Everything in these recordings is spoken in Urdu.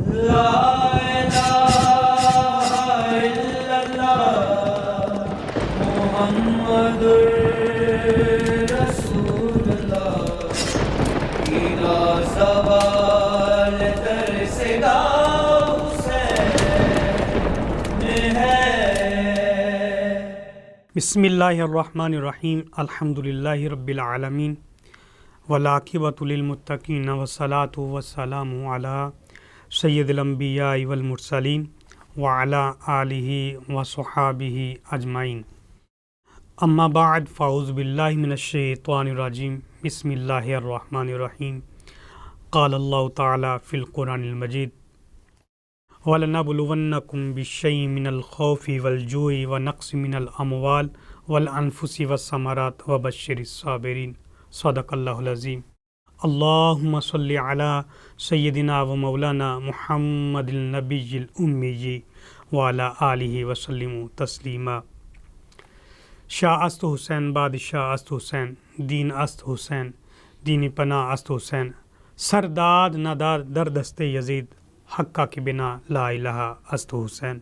لا الہ الا اللہ محمد رسول اللہ بلا سوال در صدا حسین ہے۔ بسم اللہ الرحمن الرحیم، الحمدللہ رب العالمین والعاقبۃ للمتقین والصلاۃ والسلام علی سید الانبیاء والمرسلین وعلی آلہ وصحابہ اجمعین، اما بعد فاعوذ باللہ من الشیطان الرجیم، بسم اللہ الرحمن الرحیم۔ قال اللہ تعالی فی القرآن المجید وَلَنَبْلُوَنَّكُمْ بِالشَّيْءِ مِنَ الْخَوْفِ وَالْجُوعِ وَنَقْصٍ مِنَ الْأَمْوَالِ وَالْأَنفُسِ وَالثَّمَرَاتِ وَبَشِّرِ الصَّابِرِينَ۔ صدق اللہ العظیم۔ اللہم صلی علی سیدنا و مولانا محمد النبی الأمی وعلی آلہ وسلم تسلیما۔ شاہ است حسین بادشاہ است حسین، دین است حسین، دین پناہ است حسین، سرداد نداد در دست یزید، حقہ کے بنا لا الہ است حسین۔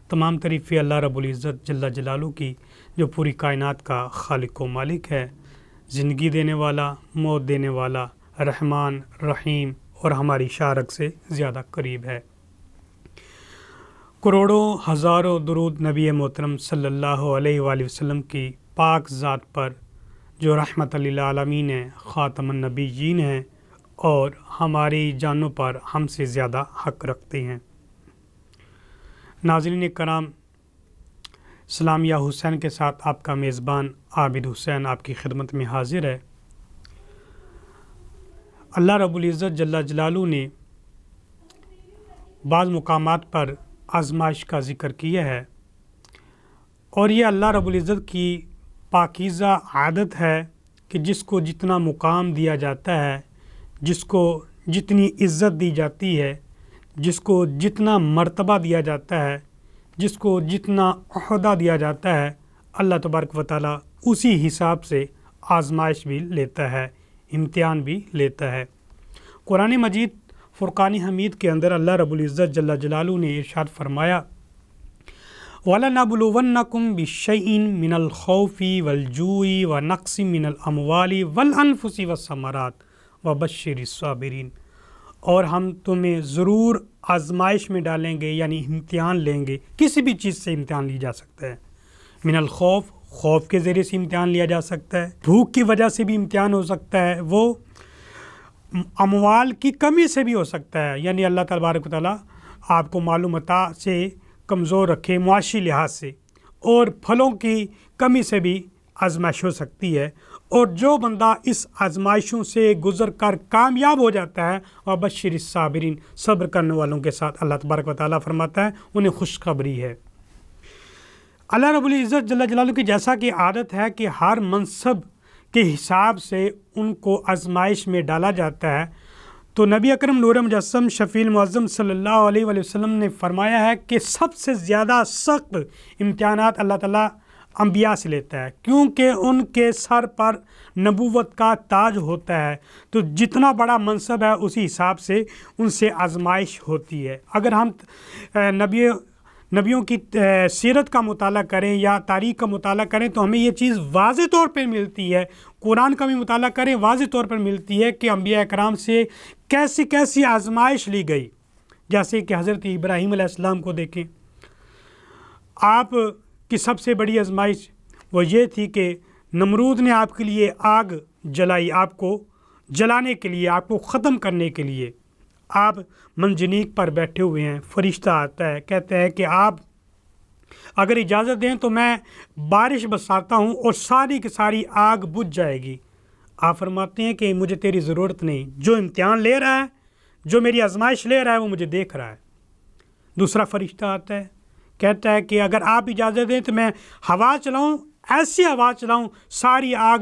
تمام تعریفیں اللہ رب العزت جل جلالہ کی، جو پوری کائنات کا خالق و مالک ہے، زندگی دینے والا، موت دینے والا، رحمان رحیم اور ہماری شارک سے زیادہ قریب ہے۔ کروڑوں ہزاروں درود نبی محترم صلی اللہ علیہ وآلہ وسلم کی پاک ذات پر، جو رحمت للعالمین ہیں، خاتم النبیین ہیں اور ہماری جانوں پر ہم سے زیادہ حق رکھتے ہیں۔ ناظرین کرام، سلامیہ حسین کے ساتھ آپ کا میزبان عابد حسین آپ کی خدمت میں حاضر ہے۔ اللہ رب العزت جل جلالہ نے بعض مقامات پر آزمائش کا ذکر کیا ہے، اور یہ اللہ رب العزت کی پاکیزہ عادت ہے کہ جس کو جتنا مقام دیا جاتا ہے، جس کو جتنی عزت دی جاتی ہے، جس کو جتنا مرتبہ دیا جاتا ہے، جس کو جتنا عہدہ دیا جاتا ہے، اللہ تبارک و تعالیٰ اسی حساب سے آزمائش بھی لیتا ہے، امتحان بھی لیتا ہے۔ قرآن مجید فرقان حمید کے اندر اللہ رب العزت جل جلالہ نے ارشاد فرمایا وَلَنَبْلُوَنَّكُمْ بِالشَّيْءٍ مِّنَ الْخَوْفِ وَالْجُوعِ وَنَقْصٍ مِّنَ الْأَمْوَالِ وَالْأَنفُسِ وَالثَّمَرَاتِ وَبَشِّرِ الصَّابِرِينَ، اور ہم تمہیں ضرور آزمائش میں ڈالیں گے، یعنی امتحان لیں گے۔ کسی بھی چیز سے امتحان لیا جا سکتا ہے۔ من الخوف، خوف کے ذریعے سے امتحان لیا جا سکتا ہے، بھوک کی وجہ سے بھی امتحان ہو سکتا ہے، وہ اموال کی کمی سے بھی ہو سکتا ہے، یعنی اللہ تبارک و تعالیٰ آپ کو مال و متاع سے کمزور رکھے معاشی لحاظ سے، اور پھلوں کی کمی سے بھی آزمائش ہو سکتی ہے۔ اور جو بندہ اس آزمائشوں سے گزر کر کامیاب ہو جاتا ہے، وَبَشِّرِ الصَّابِرِينَ، صبر کرنے والوں کے ساتھ اللہ تبارک و تعالیٰ فرماتا ہے انہیں خوشخبری ہے۔ اللہ رب العزت جل جلالہ کی جیسا کہ عادت ہے کہ ہر منصب کے حساب سے ان کو آزمائش میں ڈالا جاتا ہے، تو نبی اکرم نور مجسم شفیع المعظم صلی اللہ علیہ وآلہ وسلم نے فرمایا ہے کہ سب سے زیادہ سخت امتحانات اللہ تعالیٰ انبیاء سے لیتا ہے، کیونکہ ان کے سر پر نبوت کا تاج ہوتا ہے، تو جتنا بڑا منصب ہے اسی حساب سے ان سے آزمائش ہوتی ہے۔ اگر ہم نبیوں کی سیرت کا مطالعہ کریں یا تاریخ کا مطالعہ کریں تو ہمیں یہ چیز واضح طور پہ ملتی ہے، قرآن کا بھی مطالعہ کریں واضح طور پر ملتی ہے کہ انبیاء اکرام سے کیسی کیسی آزمائش لی گئی۔ جیسے کہ حضرت ابراہیم علیہ السلام کو دیکھیں، آپ کی سب سے بڑی آزمائش وہ یہ تھی کہ نمرود نے آپ کے لیے آگ جلائی، آپ کو جلانے کے لیے، آپ کو ختم کرنے کے لیے۔ آپ منجنیق پر بیٹھے ہوئے ہیں، فرشتہ آتا ہے، کہتا ہے کہ آپ اگر اجازت دیں تو میں بارش برساتا ہوں اور ساری کی ساری آگ بجھ جائے گی۔ آپ فرماتے ہیں کہ مجھے تیری ضرورت نہیں، جو امتحان لے رہا ہے، جو میری آزمائش لے رہا ہے وہ مجھے دیکھ رہا ہے۔ دوسرا فرشتہ آتا ہے، کہتا ہے کہ اگر آپ اجازت دیں تو میں ہوا چلاؤں، ایسی ہوا چلاؤں ساری آگ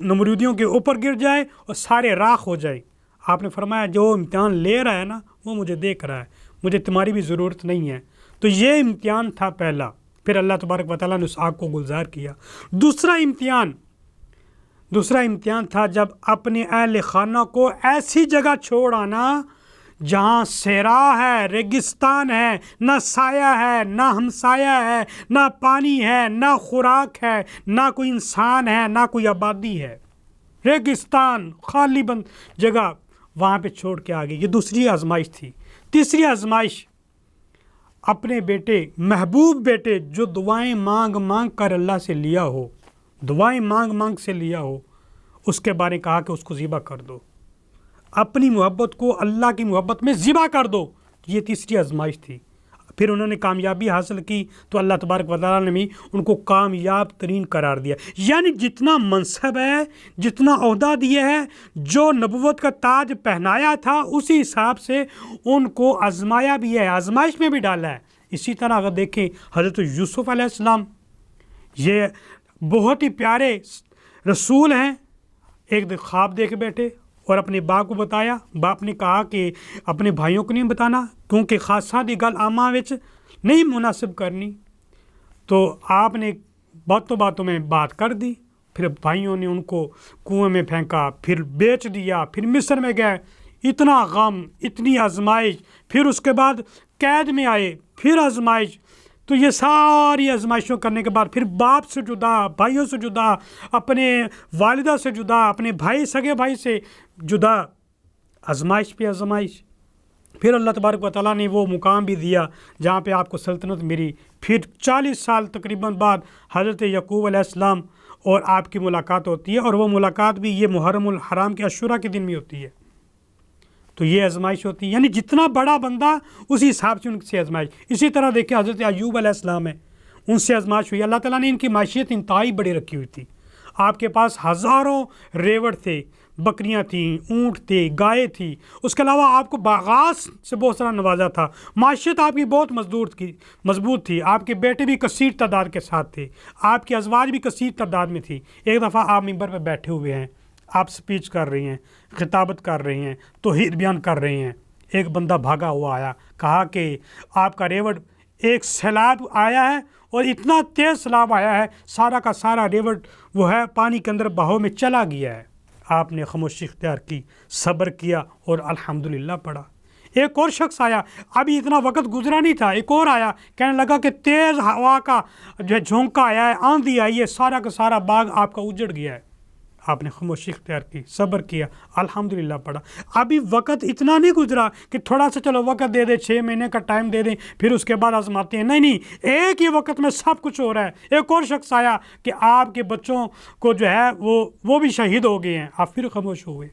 نمرودیوں کے اوپر گر جائے اور سارے راکھ ہو جائے۔ آپ نے فرمایا جو امتحان لے رہا ہے نا وہ مجھے دیکھ رہا ہے، مجھے تمہاری بھی ضرورت نہیں ہے۔ تو یہ امتحان تھا پہلا، پھر اللہ تبارک و تعالیٰ نے اس آگ کو گلزار کیا۔ دوسرا امتحان تھا جب اپنے اہل خانہ کو ایسی جگہ چھوڑ آنا جہاں صحرا ہے، ریگستان ہے، نہ سایہ ہے، نہ ہمسایہ ہے، نہ پانی ہے، نہ خوراک ہے، نہ کوئی انسان ہے، نہ کوئی آبادی ہے، ریگستان خالی بند جگہ، وہاں پہ چھوڑ کے آگے. یہ دوسری آزمائش تھی. تیسری آزمائش اپنے بیٹے، محبوب بیٹے جو دعائیں مانگ مانگ کر اللہ سے لیا ہو، دعائیں مانگ مانگ سے لیا ہو، اس کے بارے کہا کہ اس کو ذبح کر دو، اپنی محبت کو اللہ کی محبت میں ذبح کر دو. یہ تیسری آزمائش تھی. پھر انہوں نے کامیابی حاصل کی تو اللہ تبارک و تعالیٰ نے بھی ان کو کامیاب ترین قرار دیا. یعنی جتنا منصب ہے، جتنا عہدہ دیا ہے، جو نبوت کا تاج پہنایا تھا، اسی حساب سے ان کو آزمایا بھی ہے، آزمائش میں بھی ڈالا ہے. اسی طرح اگر دیکھیں حضرت یوسف علیہ السلام، یہ بہت ہی پیارے رسول ہیں. ایک دن خواب دیکھ بیٹھے اور اپنے باپ کو بتایا. باپ نے کہا کہ اپنے بھائیوں کو نہیں بتانا کیونکہ خاصا دی گل آماں وچ نہیں مناسب کرنی. تو آپ نے باتوں میں بات کر دی. پھر بھائیوں نے ان کو کنویں میں پھینکا، پھر بیچ دیا، پھر مصر میں گئے. اتنا غم، اتنی آزمائش، پھر اس کے بعد قید میں آئے، پھر آزمائش. تو یہ ساری آزمائشوں کرنے کے بعد پھر باپ سے جدا، بھائیوں سے جدا، اپنے والدہ سے جدا، اپنے بھائی، سگے بھائی سے جدا، آزمائش پہ آزمائش. پھر اللہ تبارک و تعالیٰ نے وہ مقام بھی دیا جہاں پہ آپ کو سلطنت ملی. پھر 40 سال تقریباً بعد حضرت یعقوب علیہ السلام اور آپ کی ملاقات ہوتی ہے، اور وہ ملاقات بھی یہ محرم الحرام کے عاشوراء کے دن میں ہوتی ہے. تو یہ آزمائش ہوتی ہے. یعنی جتنا بڑا بندہ اسی حساب سے ان سے آزمائش. اسی طرح دیکھیں حضرت ایوب علیہ السلام ہے، ان سے آزمائش ہوئی. اللہ تعالیٰ نے ان کی معیشت انتہائی بڑی رکھی ہوئی تھی. آپ کے پاس ہزاروں ریوڑ تھے، بکریاں تھیں، اونٹ تھے، گائے تھی. اس کے علاوہ آپ کو باغات سے بہت سارا نوازا تھا. معیشت آپ کی بہت مضبوط تھی. آپ کے بیٹے بھی کثیر تعداد کے ساتھ تھے، آپ کی ازواج بھی کثیر تعداد میں تھی. ایک دفعہ آپ ممبر پہ بیٹھے ہوئے ہیں، آپ سپیچ کر رہی ہیں، خطابت کر رہی ہیں، توحید بیان کر رہے ہیں. ایک بندہ بھاگا ہوا آیا، کہا کہ آپ کا ریوڑ ایک سیلاب آیا ہے، اور اتنا تیز سیلاب آیا ہے، سارا کا سارا ریوڑ وہ ہے پانی کے اندر بہاؤ میں چلا گیا ہے. آپ نے خاموشی اختیار کی، صبر کیا اور الحمدللہ پڑھا. ایک اور شخص آیا، ابھی اتنا وقت گزرا نہیں تھا، ایک اور آیا، کہنے لگا کہ تیز ہوا کا جو جھونکا آیا ہے، آندھی آئی ہے، سارا کا سارا باغ آپ کا اجڑ گیا ہے. آپ نے خاموشی اختیار کی، صبر کیا، الحمدللہ پڑھا. ابھی وقت اتنا نہیں گزرا کہ تھوڑا سا چلو وقت دے دیں، 6 مہینے کا ٹائم دے دیں، پھر اس کے بعد آزماتے ہیں. نہیں، ایک ہی وقت میں سب کچھ ہو رہا ہے. ایک اور شخص آیا کہ آپ کے بچوں کو جو ہے وہ بھی شہید ہو گئے ہیں. آپ پھر خاموش ہوئے.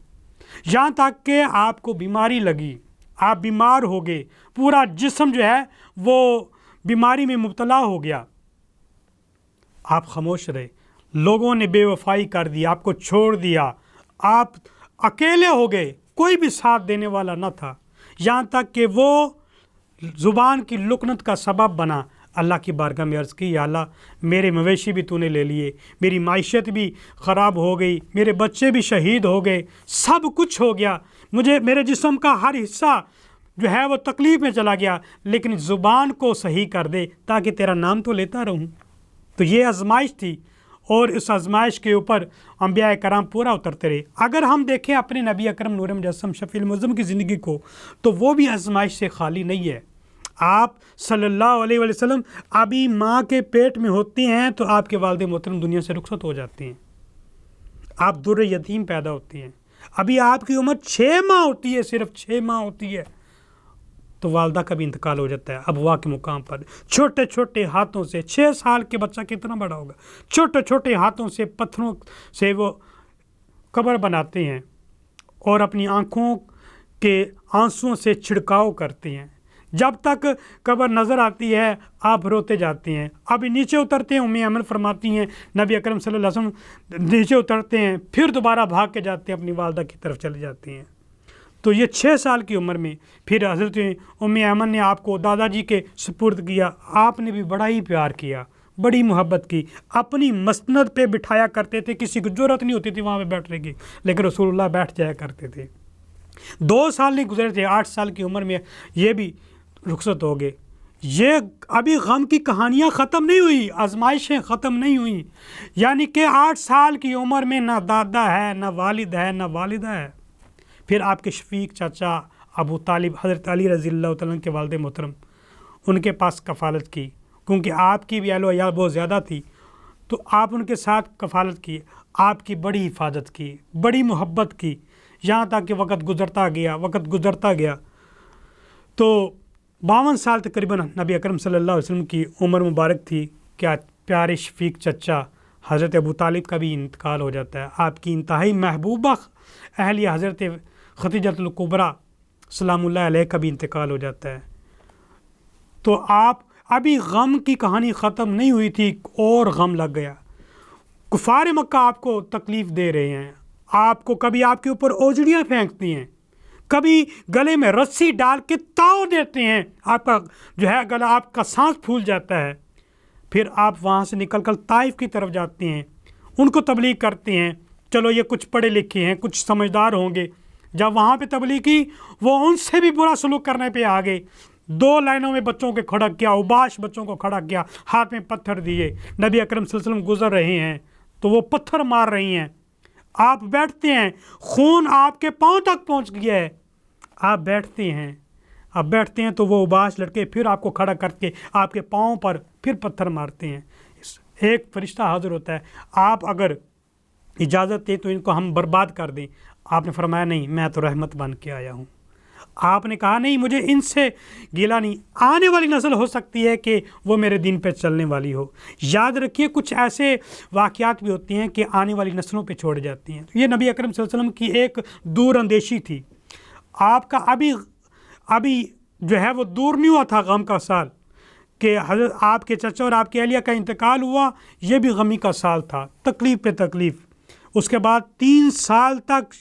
یہاں تک کہ آپ کو بیماری لگی، آپ بیمار ہو گئے، پورا جسم جو ہے وہ بیماری میں مبتلا ہو گیا. آپ خاموش رہے. لوگوں نے بے وفائی کر دی، آپ کو چھوڑ دیا، آپ اکیلے ہو گئے، کوئی بھی ساتھ دینے والا نہ تھا. یہاں تک کہ وہ زبان کی لکنت کا سبب بنا. اللہ کی بارگاہ میں عرض کی، یا اللہ میرے مویشی بھی تو نے لے لیے، میری معیشت بھی خراب ہو گئی، میرے بچے بھی شہید ہو گئے، سب کچھ ہو گیا، میرے جسم کا ہر حصہ جو ہے وہ تکلیف میں چلا گیا، لیکن زبان کو صحیح کر دے تاکہ تیرا نام تو لیتا رہوں. تو یہ آزمائش تھی، اور اس آزمائش کے اوپر انبیاء کرام پورا اترتے رہے. اگر ہم دیکھیں اپنے نبی اکرم نور مجسم شفیع المعظم کی زندگی کو، تو وہ بھی آزمائش سے خالی نہیں ہے. آپ صلی اللہ علیہ وسلم ابھی ماں کے پیٹ میں ہوتے ہیں تو آپ کے والد محترم دنیا سے رخصت ہو جاتے ہیں. آپ در یتیم پیدا ہوتے ہیں. ابھی آپ کی عمر 6 ماہ ہوتی ہے، صرف 6 ماہ ہوتی ہے، تو والدہ کا بھی انتقال ہو جاتا ہے ابوا کے مقام پر. چھوٹے چھوٹے ہاتھوں سے، 6 سال کے بچہ کتنا بڑا ہوگا، چھوٹے چھوٹے ہاتھوں سے پتھروں سے وہ قبر بناتے ہیں، اور اپنی آنکھوں کے آنسوؤں سے چھڑکاؤ کرتے ہیں. جب تک قبر نظر آتی ہے آپ روتے جاتے ہیں. ابھی نیچے اترتے ہیں، ام ایمن فرماتی ہیں نبی اکرم صلی اللہ علیہ وسلم نیچے اترتے ہیں، پھر دوبارہ بھاگ کے جاتے ہیں، اپنی والدہ کی طرف چلے جاتے ہیں. تو یہ 6 سال کی عمر میں پھر حضرت ام ایمن نے آپ کو دادا جی کے سپرد کیا. آپ نے بھی بڑا ہی پیار کیا، بڑی محبت کی. اپنی مسند پہ بٹھایا کرتے تھے، کسی کو ضرورت نہیں ہوتی تھی وہاں پہ بیٹھنے کی، لیکن رسول اللہ بیٹھ جایا کرتے تھے. 2 سال نہیں گزرے تھے، 8 سال کی عمر میں یہ بھی رخصت ہو گئے. یہ ابھی غم کی کہانیاں ختم نہیں ہوئی، آزمائشیں ختم نہیں ہوئیں. یعنی کہ 8 سال کی عمر میں نہ دادا ہے، نہ والد ہے، نہ والدہ ہے. پھر آپ کے شفیق چاچا ابو طالب حضرت علی رضی اللہ تعالیٰ عنہ کے والد محترم ان کے پاس کفالت کی، کیونکہ آپ کی بھی اہل و عیال بہت زیادہ تھی، تو آپ ان کے ساتھ کفالت کی، آپ کی بڑی حفاظت کی، بڑی محبت کی، یہاں تک کہ وقت گزرتا گیا تو 52 سال تقریباً نبی اکرم صلی اللہ علیہ وسلم کی عمر مبارک تھی کہ پیارے شفیق چچا حضرت ابو طالب کا بھی انتقال ہو جاتا ہے۔ آپ کی انتہائی محبوبہ اہلیہ حضرت ختیجۃ الکبریٰ سلام اللہ علیہ کا بھی انتقال ہو جاتا ہے۔ تو آپ ابھی غم کی کہانی ختم نہیں ہوئی تھی اور غم لگ گیا۔ کفار مکہ آپ کو تکلیف دے رہے ہیں، آپ کو کبھی آپ کے اوپر اوجڑیاں پھینکتی ہیں، کبھی گلے میں رسی ڈال کے تاؤ دیتے ہیں، آپ کا جو ہے گلا، آپ کا سانس پھول جاتا ہے۔ پھر آپ وہاں سے نکل کر طائف کی طرف جاتے ہیں، ان کو تبلیغ کرتے ہیں، چلو یہ کچھ پڑھے لکھے ہیں، کچھ سمجھدار ہوں گے۔ جب وہاں پہ تبلیغ کی، وہ ان سے بھی برا سلوک کرنے پہ آ گئے، 2 لائنوں میں بچوں کو کھڑا کیا، اوباش بچوں کو کھڑا کیا، ہاتھ میں پتھر دیے۔ نبی اکرم صلی اللہ علیہ وسلم گزر رہے ہیں تو وہ پتھر مار رہی ہیں، آپ بیٹھتے ہیں، خون آپ کے پاؤں تک پہنچ گیا ہے، آپ بیٹھتے ہیں تو وہ اوباش لڑکے پھر آپ کو کھڑا کر کے آپ کے پاؤں پر پھر پتھر مارتے ہیں۔ ایک فرشتہ حاضر ہوتا ہے، آپ اگر اجازت دیں تو ان کو ہم برباد کر دیں۔ آپ نے فرمایا نہیں، میں تو رحمت بن کے آیا ہوں۔ آپ نے کہا نہیں، مجھے ان سے گیلا نہیں، آنے والی نسل ہو سکتی ہے کہ وہ میرے دین پہ چلنے والی ہو۔ یاد رکھیے کچھ ایسے واقعات بھی ہوتے ہیں کہ آنے والی نسلوں پہ چھوڑ جاتی ہیں۔ یہ نبی اکرم صلی اللہ علیہ وسلم کی ایک دور اندیشی تھی۔ آپ کا ابھی جو ہے وہ دور نہیں ہوا تھا غم کا سال کہ حضرت آپ کے چچا اور آپ کے اہلیہ کا انتقال ہوا، یہ بھی غمی کا سال تھا، تکلیف پہ تکلیف۔ اس کے بعد 3 سال تک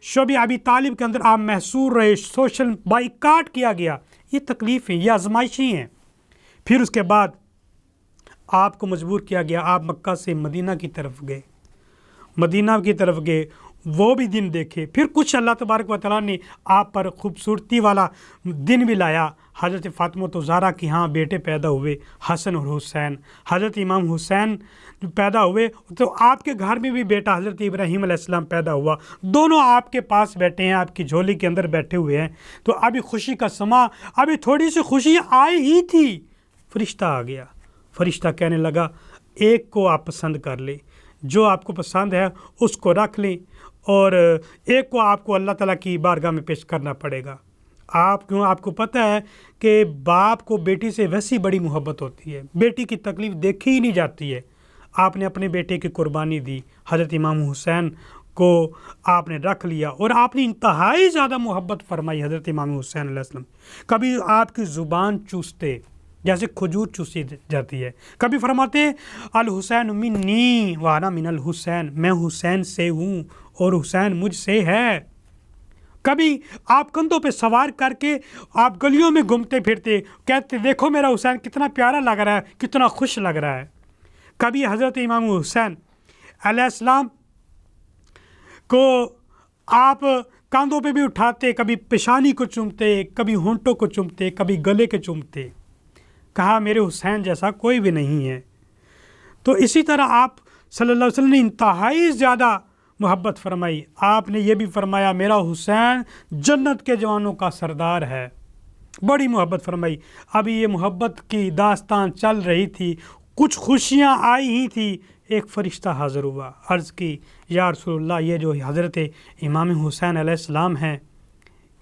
شعب ابی طالب کے اندر آپ محصور رہے، سوشل بائیکاٹ کیا گیا، یہ تکلیف ہیں، یہ آزمائشیں ہیں۔ پھر اس کے بعد آپ کو مجبور کیا گیا، آپ مکہ سے مدینہ کی طرف گئے، وہ بھی دن دیکھے۔ پھر کچھ اللہ تبارک و تعالیٰ نے آپ پر خوبصورتی والا دن بھی لایا۔ حضرت فاطمہ الزہرا کی ہاں بیٹے پیدا ہوئے، حسن اور حسین۔ حضرت امام حسین پیدا ہوئے تو آپ کے گھر میں بھی بیٹا حضرت ابراہیم علیہ السلام پیدا ہوا، دونوں آپ کے پاس بیٹھے ہیں، آپ کی جھولی کے اندر بیٹھے ہوئے ہیں۔ تو ابھی خوشی کا سما، ابھی تھوڑی سی خوشی آئی ہی تھی، فرشتہ آ گیا۔ فرشتہ کہنے لگا ایک کو آپ پسند کر لیں، جو آپ کو پسند ہے اس کو رکھ لیں، اور ایک کو آپ کو اللہ تعالیٰ کی بارگاہ میں پیش کرنا پڑے گا۔ آپ کو پتہ ہے کہ باپ کو بیٹی سے ویسی بڑی محبت ہوتی ہے، بیٹی کی تکلیف دیکھی ہی نہیں جاتی ہے۔ آپ نے اپنے بیٹے کی قربانی دی، حضرت امام حسین کو آپ نے رکھ لیا، اور آپ نے انتہائی زیادہ محبت فرمائی حضرت امام حسین علیہ السلام۔ کبھی آپ کی زبان چوستے جیسے کھجور چوسی جاتی ہے، کبھی فرماتے الحسین منی وانا من الحسین، میں حسین سے ہوں اور حسین مجھ سے ہے۔ کبھی آپ کندھوں پہ سوار کر کے آپ گلیوں میں گھومتے پھرتے، کہتے دیکھو میرا حسین کتنا پیارا لگ رہا ہے، کتنا خوش لگ رہا ہے۔ کبھی حضرت امام حسین علیہ السلام کو آپ کاندھوں پہ بھی اٹھاتے، کبھی پیشانی کو چومتے، کبھی ہونٹوں کو چومتے، کبھی گلے کے چومتے، کہا میرے حسین جیسا کوئی بھی نہیں ہے۔ تو اسی طرح آپ صلی اللہ علیہ وسلم نے انتہائی زیادہ محبت فرمائی۔ آپ نے یہ بھی فرمایا میرا حسین جنت کے جوانوں کا سردار ہے، بڑی محبت فرمائی۔ ابھی یہ محبت کی داستان چل رہی تھی، کچھ خوشیاں آئی ہی تھی، ایک فرشتہ حاضر ہوا، عرض کی یا رسول اللہ یہ جو حضرت امام حسین علیہ السلام ہیں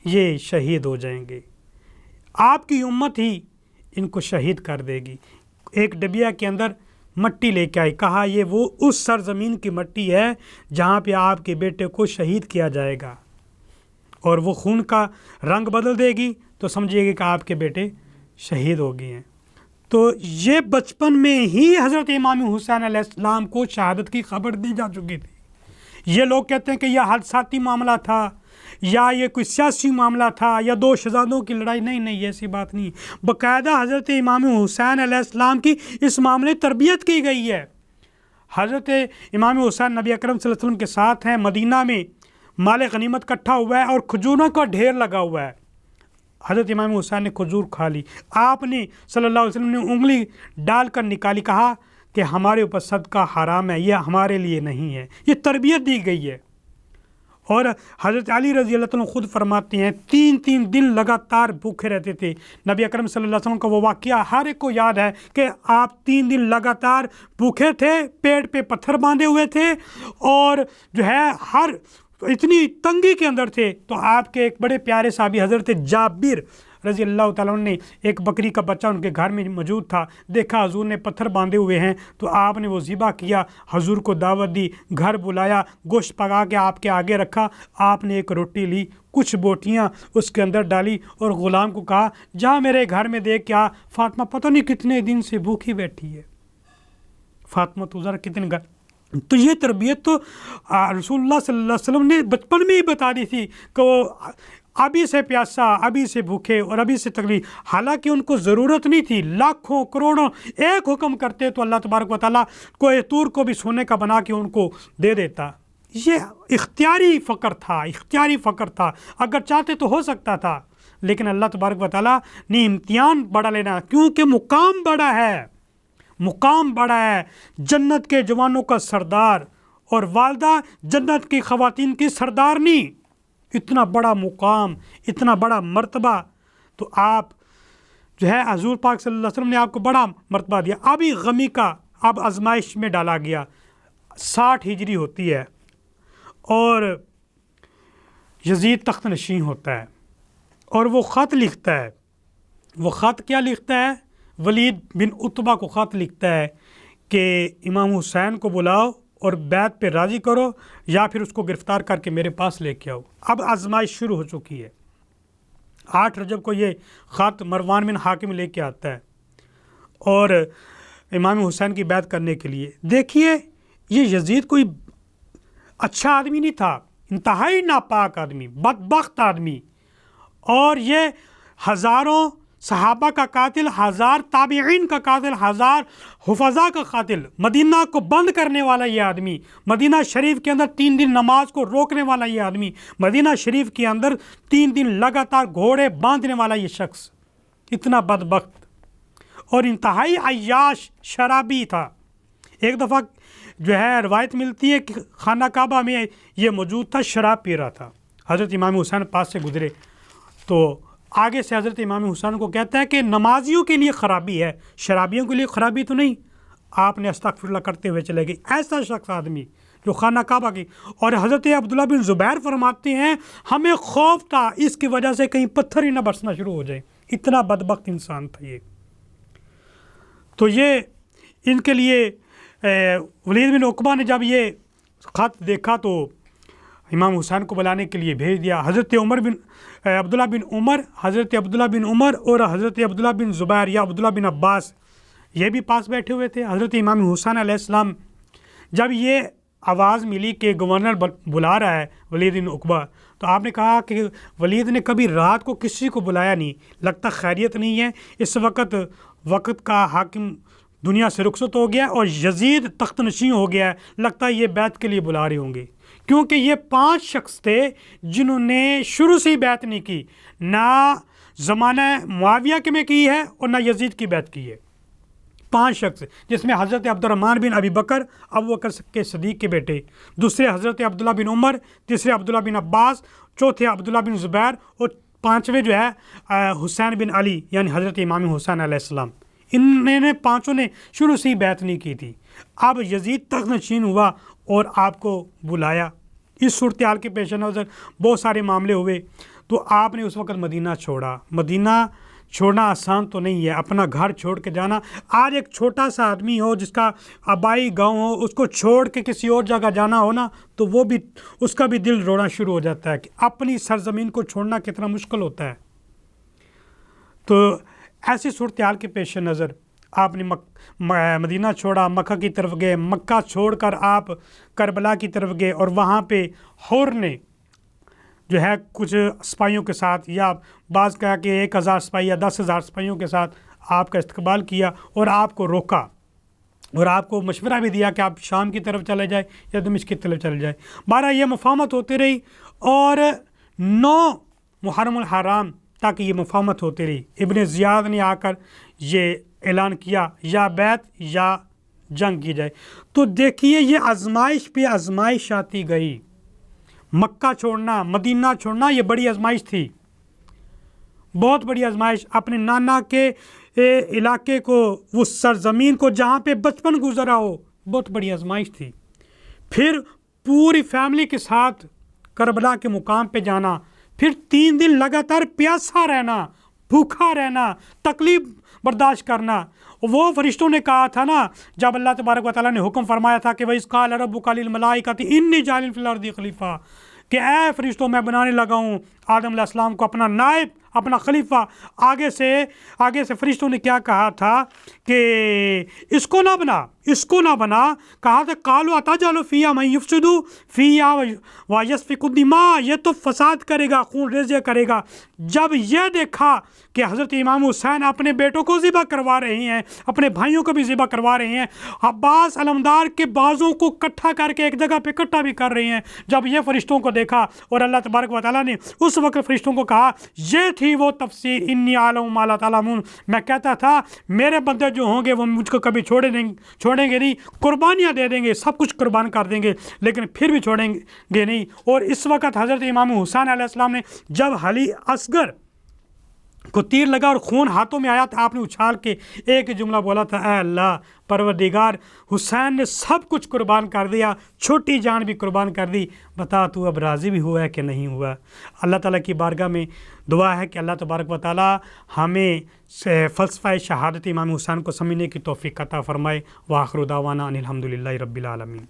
یہ شہید ہو جائیں گے، آپ کی امت ہی ان کو شہید کر دے گی۔ ایک ڈبیا کے اندر مٹی لے کے آئی، کہا یہ وہ اس سرزمین کی مٹی ہے جہاں پہ آپ کے بیٹے کو شہید کیا جائے گا، اور وہ خون کا رنگ بدل دے گی تو سمجھیے گا کہ آپ کے بیٹے شہید ہو گئے ہیں۔ تو یہ بچپن میں ہی حضرت امام حسین علیہ السلام کو شہادت کی خبر دی جا چکی تھی۔ یہ لوگ کہتے ہیں کہ یہ حادثاتی معاملہ تھا، یا یہ کوئی سیاسی معاملہ تھا، یا 2 شہزادوں کی لڑائی، نہیں ایسی بات نہیں۔ باقاعدہ حضرت امام حسین علیہ السلام کی اس معاملے تربیت کی گئی ہے۔ حضرت امام حسین نبی اکرم صلی اللہ علیہ وسلم کے ساتھ ہیں، مدینہ میں مال غنیمت اکٹھا ہوا ہے اور کھجوروں کا ڈھیر لگا ہوا ہے۔ حضرت امام حسین نے کھجور کھا لی، آپ نے صلی اللہ علیہ وسلم نے انگلی ڈال کر نکالی، کہا کہ ہمارے اوپر صدقہ حرام ہے، یہ ہمارے لیے نہیں ہے۔ یہ تربیت دی گئی ہے، اور حضرت علی رضی اللہ عنہ خود فرماتے ہیں 3 دن لگاتار بھوکے رہتے تھے۔ نبی اکرم صلی اللہ علیہ وسلم کا وہ واقعہ ہر ایک کو یاد ہے کہ آپ 3 دن لگاتار بھوکے تھے، پیٹ پہ پتھر باندھے ہوئے تھے، اور جو ہے ہر اتنی تنگی کے اندر تھے۔ تو آپ کے ایک بڑے پیارے صحابی حضرت جابر رضی اللہ تعالیٰ عنہ نے ایک بکری کا بچہ ان کے گھر میں موجود تھا، دیکھا حضور نے پتھر باندھے ہوئے ہیں، تو آپ نے وہ ذبح کیا، حضور کو دعوت دی، گھر بلایا، گوشت پکا کے آپ کے آگے رکھا، آپ نے ایک روٹی لی، کچھ بوٹیاں اس کے اندر ڈالی اور غلام کو کہا جہاں میرے گھر میں دیکھ کیا فاطمہ پتہ نہیں کتنے دن سے بھوکی بیٹھی ہے، فاطمہ تو ذرا کتنے گھر۔ تو یہ تربیت تو رسول اللہ صلی اللہ علیہ وسلم نے بچپن میں ہی بتا دی تھی کہ وہ ابھی سے پیاسا، ابھی سے بھوکے اور ابھی سے تکلیف، حالانکہ ان کو ضرورت نہیں تھی، لاکھوں کروڑوں ایک حکم کرتے تو اللہ تبارک و تعالیٰ کوہ طور کو بھی سونے کا بنا کے ان کو دے دیتا۔ یہ اختیاری فقر تھا، اختیاری فقر تھا، اگر چاہتے تو ہو سکتا تھا، لیکن اللہ تبارک و تعالیٰ نے امتحان بڑا لینا، کیونکہ مقام بڑا ہے، مقام بڑا ہے، جنت کے جوانوں کا سردار اور والدہ جنت کی خواتین کی سردارنی، اتنا بڑا مقام، اتنا بڑا مرتبہ، تو آپ جو ہے حضور پاک صلی اللہ علیہ وسلم نے آپ کو بڑا مرتبہ دیا۔ ابھی غمی کا اب آزمائش میں ڈالا گیا، 60 ہجری ہوتی ہے اور یزید تخت نشین ہوتا ہے، اور وہ خط لکھتا ہے۔ وہ خط کیا لکھتا ہے؟ ولید بن عتبہ کو خط لکھتا ہے کہ امام حسین کو بلاؤ اور بیعت پہ راضی کرو، یا پھر اس کو گرفتار کر کے میرے پاس لے کے آؤ۔ اب آزمائش شروع ہو چکی ہے۔ 8 رجب کو یہ خط مروان بن حاکم لے کے آتا ہے اور امام حسین کی بیعت کرنے کے لیے۔ دیکھیے یہ یزید کوئی اچھا آدمی نہیں تھا، انتہائی ناپاک آدمی، بدبخت آدمی، اور یہ ہزاروں صحابہ کا قاتل، 1000 تابعین کا قاتل، 1000 حفظاء کا قاتل، مدینہ کو بند کرنے والا یہ آدمی، مدینہ شریف کے اندر 3 دن نماز کو روکنے والا یہ آدمی، مدینہ شریف کے اندر 3 دن لگاتار گھوڑے باندھنے والا یہ شخص، اتنا بدبخت اور انتہائی عیاش شرابی تھا۔ ایک دفعہ جو ہے روایت ملتی ہے کہ خانہ کعبہ میں یہ موجود تھا، شراب پی رہا تھا، حضرت امام حسین پاس سے گزرے تو آگے سے حضرت امام حسین کو کہتا ہے کہ نمازیوں کے لیے خرابی ہے، شرابیوں کے لیے خرابی تو نہیں۔ آپ نے استغفر اللہ کرتے ہوئے چلے گئے۔ ایسا شخص آدمی جو خانہ کعبہ کی، اور حضرت عبداللہ بن زبیر فرماتے ہیں ہمیں خوف تھا اس کی وجہ سے کہیں پتھر ہی نہ برسنا شروع ہو جائے، اتنا بدبخت انسان تھا یہ۔ تو یہ ان کے لیے ولید بن عقبہ نے جب یہ خط دیکھا تو امام حسین کو بلانے کے لیے بھیج دیا۔ حضرت عبداللہ بن عمر، حضرت عبداللہ بن عمر اور حضرت عبداللہ بن زبیر یا عبداللہ بن عباس یہ بھی پاس بیٹھے ہوئے تھے۔ حضرت امام حسین علیہ السلام جب یہ آواز ملی کہ گورنر بلا رہا ہے ولید بن عقبہ، تو آپ نے کہا کہ ولید نے کبھی رات کو کسی کو بلایا نہیں، لگتا خیریت نہیں ہے، اس وقت کا حاکم دنیا سے رخصت ہو گیا اور یزید تخت نشین ہو گیا ہے، لگتا ہے یہ بیعت کے لیے بلا رہے ہوں گے، کیونکہ یہ 5 شخص تھے جنہوں نے شروع سے ہی بیعت نہیں کی، نہ زمانہ معاویہ کے میں کی ہے اور نہ یزید کی بیعت کی ہے۔ 5 شخص، جس میں حضرت عبد الرحمن بن ابی بکر، ابو بکر کے صدیق کے بیٹے، دوسرے حضرت عبداللہ بن عمر، تیسرے عبداللہ بن عباس، چوتھے عبداللہ بن زبیر، اور 5ویں جو ہے حسین بن علی یعنی حضرت امام حسین علیہ السلام۔ انہوں نے 5 نے شروع سے ہی بیعت نہیں کی تھی۔ اب یزید تخت نشین ہوا اور آپ کو بلایا۔ اس صورتحال کے پیش نظر بہت سارے معاملے ہوئے، تو آپ نے اس وقت مدینہ چھوڑا۔ مدینہ چھوڑنا آسان تو نہیں ہے، اپنا گھر چھوڑ کے جانا۔ آج ایک چھوٹا سا آدمی ہو جس کا آبائی گاؤں ہو، اس کو چھوڑ کے کسی اور جگہ جانا ہو نا، تو وہ بھی اس کا بھی دل رونا شروع ہو جاتا ہے کہ اپنی سرزمین کو چھوڑنا کتنا مشکل ہوتا ہے۔ تو ایسی صورتحال کے پیش نظر آپ نے مدینہ چھوڑا، مکہ کی طرف گئے، مکہ چھوڑ کر آپ کربلا کی طرف گئے، اور وہاں پہ حور نے جو ہے کچھ سپاہیوں کے ساتھ، یا بعض کہا کہ 1000 سپاہی یا 10,000 سپاہیوں کے ساتھ آپ کا استقبال کیا اور آپ کو روکا، اور آپ کو مشورہ بھی دیا کہ آپ شام کی طرف چلے جائیں یا دمشق کی طرف چلے جائیں۔ بہرحال یہ مفاہمت ہوتی رہی، اور 9 محرم الحرام تک یہ مفاہمت ہوتی رہی۔ ابن زیاد نے آ کر یہ اعلان کیا یا بیعت یا جنگ کی جائے۔ تو دیکھیے یہ آزمائش پہ آزمائش آتی گئی، مکہ چھوڑنا، مدینہ چھوڑنا یہ بڑی آزمائش تھی، بہت بڑی آزمائش. اپنے نانا کے علاقے کو، اس سرزمین کو جہاں پہ بچپن گزرا ہو، بہت بڑی آزمائش تھی. پھر پوری فیملی کے ساتھ کربلا کے مقام پہ جانا، پھر 3 دن لگاتار پیاسا رہنا، بھوکا رہنا، تکلیف برداشت کرنا. وہ فرشتوں نے کہا تھا نا، جب اللہ تبارک و تعالیٰ نے حکم فرمایا تھا کہ وَإِذْ قَالَ رَبُّكَ لِلْمَلَائِكَةِ إِنِّي جَاعِلٌ فِي الْأَرْضِ خَلِيفَةً، کہ اے فرشتوں میں بنانے لگا ہوں آدم علیہ السلام کو اپنا نائب، اپنا خلیفہ. آگے سے فرشتوں نے کیا کہا تھا کہ اس کو نہ بنا، کہا تھا قَالُوا أَتَجْعَلُ فِيهَا مَن يُفْسِدُ فِيهَا وَيَسْفِكُ الدِّمَاءَ، یہ تو فساد کرے گا، خون ریزیاں کرے گا. جب یہ دیکھا کہ حضرت امام حسین اپنے بیٹوں کو ذبح کروا رہے ہیں، اپنے بھائیوں کو بھی ذبح کروا رہے ہیں، عباس علمدار کے بازوں کو اکٹھا کر کے ایک جگہ پہ اکٹھا بھی کر رہے ہیں، جب یہ فرشتوں کو دیکھا، اور اللہ تبارک و تعالیٰ نے اس وقت فرشتوں کو کہا، یہ تھی وہ تفسیر انی عالم ما لا تعلمون. میں کہتا تھا میرے بندے جو ہوں گے وہ مجھ کو کبھی چھوڑیں گے نہیں، قربانیاں دے دیں گے، سب کچھ قربان کر دیں گے، لیکن پھر بھی چھوڑیں گے نہیں. اور اس وقت حضرت امام حسین علیہ السلام نے جب علی اصغر کو تیر لگا اور خون ہاتھوں میں آیا تھا، آپ نے اچھال کے ایک جملہ بولا تھا، اے اللہ پروردگار، حسین نے سب کچھ قربان کر دیا، چھوٹی جان بھی قربان کر دی، بتا تو اب راضی بھی ہوا ہے کہ نہیں ہوا. اللہ تعالیٰ کی بارگاہ میں دعا ہے کہ اللہ تبارک و تعالیٰ ہمیں فلسفہ شہادت امام حسین کو سمجھنے کی توفیق عطا فرمائے. وآخر دعوانا ان الحمد للہ رب العالمین.